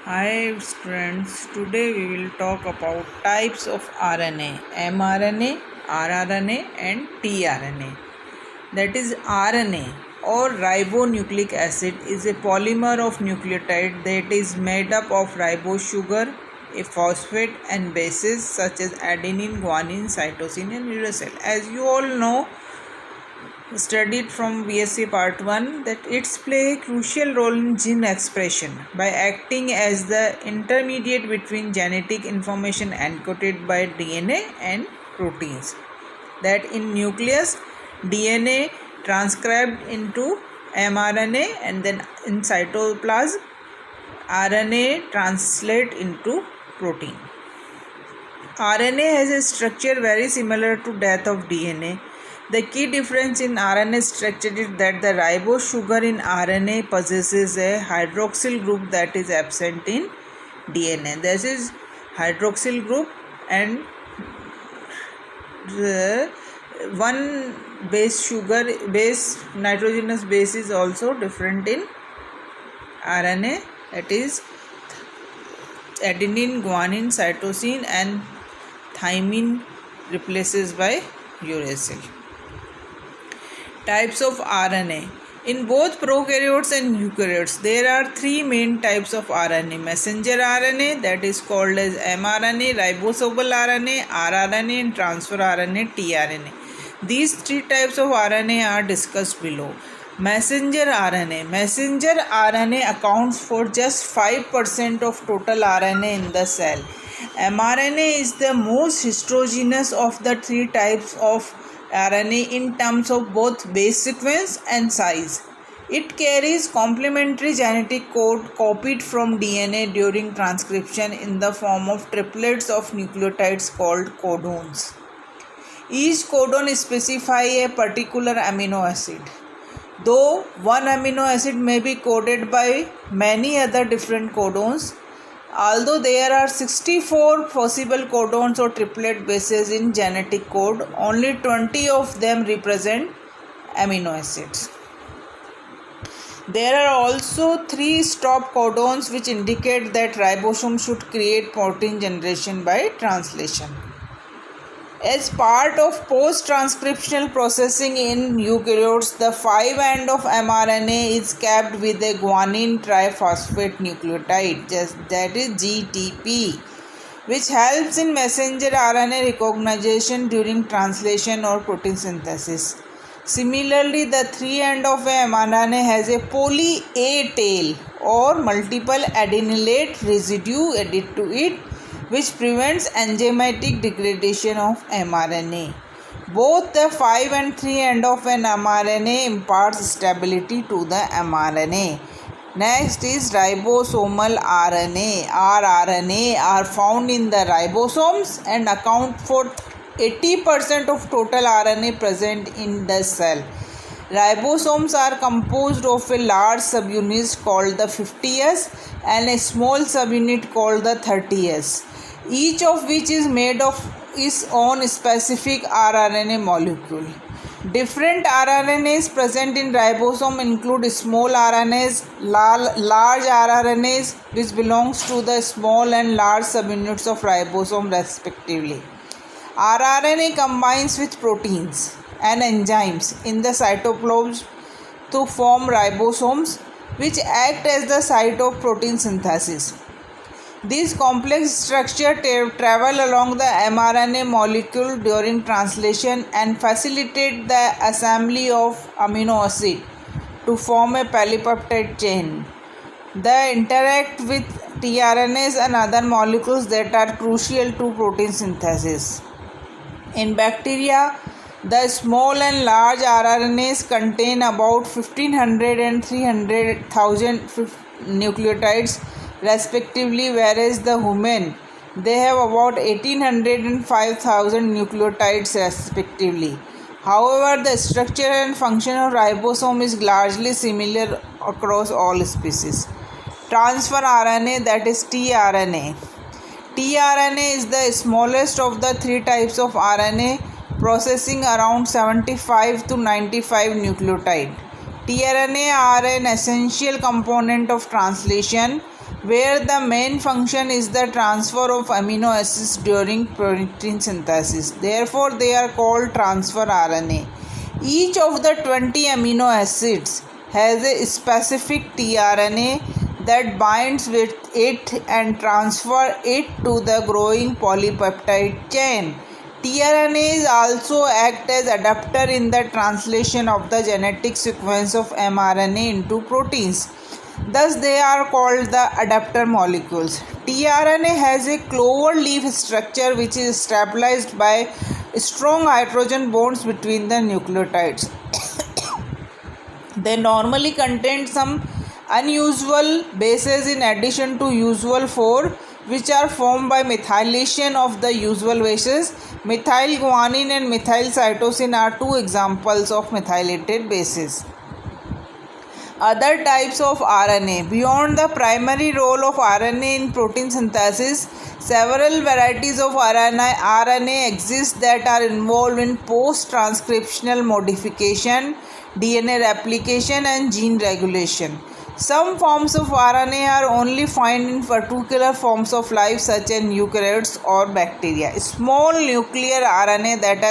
Hi students, today we will talk about types of RNA, mRNA, rRNA and tRNA. That is RNA or ribonucleic acid is a polymer of nucleotide that is made up of ribose sugar, a phosphate and bases such as adenine, guanine, cytosine and uracil. As you all know, studied from BSc Part 1 that it's play a crucial role in gene expression by acting as the intermediate between genetic information encoded by DNA and proteins. That in nucleus, DNA transcribed into mRNA and then in cytoplasm, RNA translate into protein. RNA has a structure very similar to that of DNA. The key difference in RNA structure is that the ribose sugar in RNA possesses a hydroxyl group that is absent in DNA. This is hydroxyl group, and the one base nitrogenous base is also different in RNA. That is adenine, guanine, cytosine and thymine replaces by uracil. Types of RNA. In both prokaryotes and eukaryotes, there are three main types of RNA. Messenger RNA, that is called as mRNA, ribosomal RNA, rRNA and transfer RNA, tRNA. These three types of RNA are discussed below. Messenger RNA. Messenger RNA accounts for just 5% of total RNA in the cell. mRNA is the most heterogeneous of the three types of RNA in terms of both base sequence and size. It carries complementary genetic code copied from DNA during transcription in the form of triplets of nucleotides called codons. Each codon specifies a particular amino acid. Though one amino acid may be coded by many other different codons, although there are 64 possible codons or triplet bases in genetic code, only 20 of them represent amino acids. There are also 3 stop codons which indicate that ribosome should create protein generation by translation. As part of post-transcriptional processing in eukaryotes, the 5' of mRNA is capped with a guanine triphosphate nucleotide, that is GTP, which helps in messenger RNA recognition during translation or protein synthesis. Similarly, the 3' of mRNA has a poly A tail or multiple adenylate residue added to it, which prevents enzymatic degradation of mRNA. Both the 5 and 3' of an mRNA imparts stability to the mRNA. Next is ribosomal RNA. rRNA are found in the ribosomes and account for 80% of total RNA present in the cell. Ribosomes are composed of a large subunit called the 50S and a small subunit called the 30S, each of which is made of its own specific rRNA molecule. Different rRNAs present in ribosome include small RNAs, large rRNAs, which belongs to the small and large subunits of ribosome respectively. rRNA combines with proteins and enzymes in the cytoplasm to form ribosomes, which act as the site of protein synthesis. These complex structures travel along the mRNA molecule during translation and facilitate the assembly of amino acid to form a polypeptide chain. They interact with tRNAs and other molecules that are crucial to protein synthesis. In bacteria, the small and large rRNAs contain about 1500 and 300,000 nucleotides respectively, whereas the human they have about 1800 and 5000 nucleotides respectively. However, the structure and function of ribosome is largely similar across all species. Transfer RNA, that is tRNA. tRNA is the smallest of the three types of RNA, processing around 75 to 95 nucleotide. tRNA are an essential component of translation where the main function is the transfer of amino acids during protein synthesis. Therefore, they are called transfer RNA. Each of the 20 amino acids has a specific tRNA that binds with it and transfer it to the growing polypeptide chain. tRNAs also act as adapter in the translation of the genetic sequence of mRNA into proteins. Thus, they are called the adapter molecules. tRNA has a clover leaf structure which is stabilized by strong hydrogen bonds between the nucleotides. They normally contain some unusual bases in addition to usual 4, which are formed by methylation of the usual bases. Methylguanine and methylcytosine are 2 examples of methylated bases. Other types of RNA. Beyond the primary role of RNA in protein synthesis, several varieties of RNA exist that are involved in post-transcriptional modification, DNA replication, and gene regulation. Some forms of RNA are only found in particular forms of life such as eukaryotes or bacteria. Small nuclear RNA, that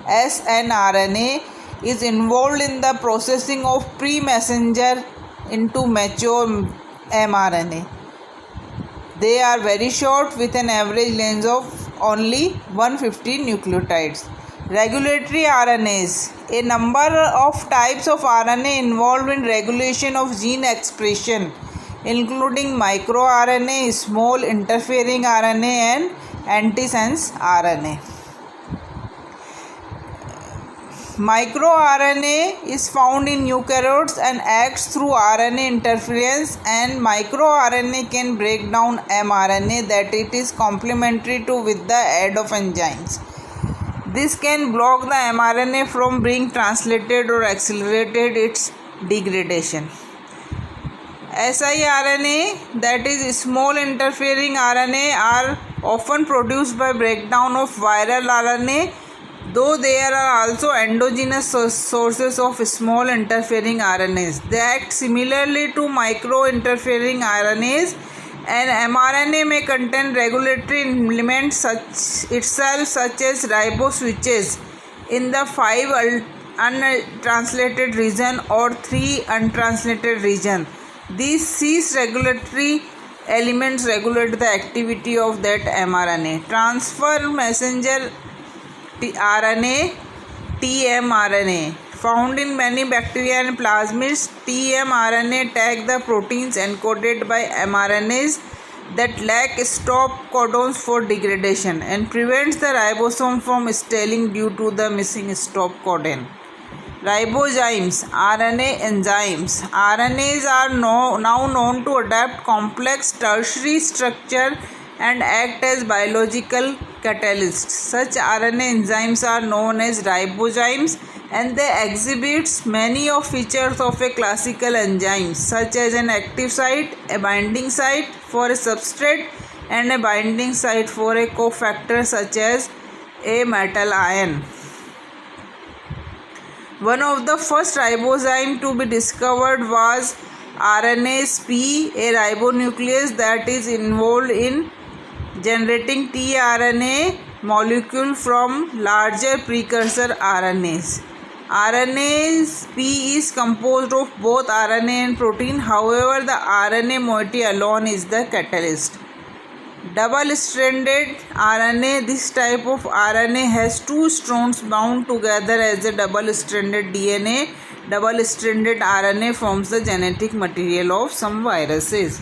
is snRNA, is involved in the processing of pre-messenger into mature mRNA. They are very short with an average length of only 150 nucleotides. Regulatory RNAs. A number of types of RNA involved in regulation of gene expression, including microRNA, small interfering RNA, and antisense RNA. MicroRNA is found in eukaryotes and acts through RNA interference, and microRNA can break down mRNA that it is complementary to with the aid of enzymes. This can block the mRNA from being translated or accelerated its degradation. siRNA, that is small interfering RNA, are often produced by breakdown of viral RNA, though there are also endogenous sources of small interfering RNAs. They act similarly to micro-interfering RNAs, and mRNA may contain regulatory elements such as riboswitches in the 5 untranslated region or 3 untranslated region. These cis regulatory elements regulate the activity of that mRNA. Transfer messenger RNA, tmRNA, found in many bacteria and plasmids. tmRNA tag the proteins encoded by mRNAs that lack stop codons for degradation and prevents the ribosome from stalling due to the missing stop codon. Ribozymes, RNA enzymes. RNAs are now known to adapt complex tertiary structure and act as biological catalysts. Such RNA enzymes are known as ribozymes, and they exhibit many of features of a classical enzyme, such as an active site, a binding site for a substrate, and a binding site for a cofactor such as a metal ion. One of the first ribozymes to be discovered was RNase P, a ribonuclease that is involved in generating tRNA molecule from larger precursor RNAs. RNase P is composed of both RNA and protein. However, the RNA moiety alone is the catalyst. Double-stranded RNA. This type of RNA has 2 strands bound together as a double-stranded DNA. Double-stranded RNA forms the genetic material of some viruses.